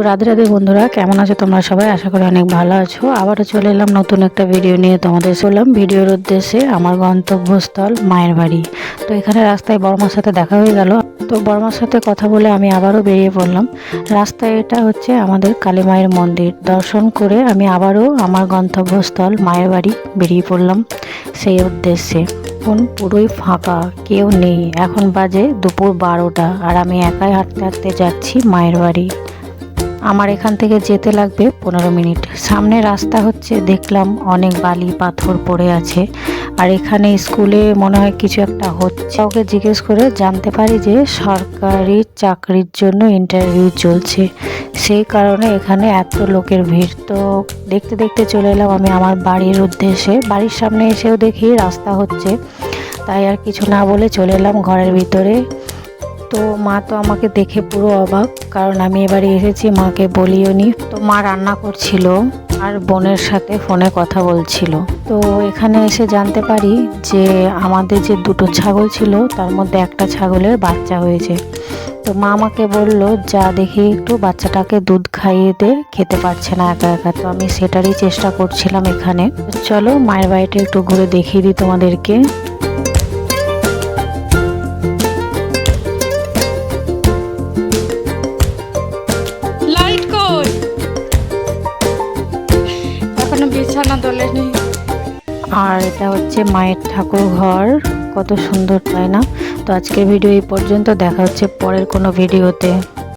রাধে রাধে বন্ধুরা, কেমন আছো তোমরা সবাই? আশা করি অনেক ভালো আছো। আবারও চলে এলাম নতুন একটা ভিডিও নিয়ে তোমাদের। চললাম ভিডিওর উদ্দেশ্যে আমার গন্তব্যস্থল মায়ের বাড়ি। তো এখানে রাস্তায় বড়মার সাথে দেখা হয়ে গেল। তো বড়মার সাথে কথা বলে আমি আবারও বেরিয়ে পড়লাম। রাস্তায় এটা হচ্ছে আমাদের কালী মায়ের মন্দির। দর্শন করে আমি আবারও আমার গন্তব্যস্থল মায়ের বাড়ি বেরিয়ে পড়লাম সেই উদ্দেশ্যে। এখন পুরোই ফাঁকা, কেউ নেই। এখন বাজে দুপুর 12টা আর আমি একাই হাঁটতে হাঁটতে যাচ্ছি মায়ের বাড়ি। আমার এখান থেকে যেতে লাগবে 15 মিনিট। সামনে রাস্তা হচ্ছে, দেখলাম অনেক বালি পাথর পড়ে আছে। আর এখানে স্কুলে মনে হয় কিছু একটা হচ্ছে। ওকে জিজ্ঞেস করে জানতে পারি যে সরকারি চাকরির জন্য ইন্টারভিউ চলছে, সেই কারণে এখানে এত লোকের ভিড়। তো দেখতে দেখতে চলে এলাম আমি আমার বাড়ির উদ্দেশ্যে। বাড়ির সামনে এসেও দেখি রাস্তা হচ্ছে, তাই আর কিছু না বলে চলে এলাম ঘরের ভিতরে। তো মা তো আমাকে দেখে পুরো অবাক, কারণ আমি এবারে এসেছি, মাকে বলিও নি। তো মা রান্না করছিল আর বোনের সাথে ফোনে কথা বলছিল। তো এখানে এসে জানতে পারি যে আমাদের যে দুটো ছাগল ছিল তার মধ্যে একটা ছাগলের বাচ্চা হয়েছে। তো মা আমাকে বলল, যা দেখি একটু বাচ্চাটাকে দুধ খাইয়ে দে, খেতে পারছে না একা একা। তো আমি সেটারই চেষ্টা করছিলাম এখানে। চলো মায়ের বাড়িটা একটু ঘুরে দেখিয়ে দিই তোমাদেরকে। বিছানা তোলেনি। আর এটা হচ্ছে মায়ের ঠাকুর ঘর, কত সুন্দর তাই না? তো আজকের ভিডিও এই পর্যন্ত, দেখা হচ্ছে পরের কোনো ভিডিওতে।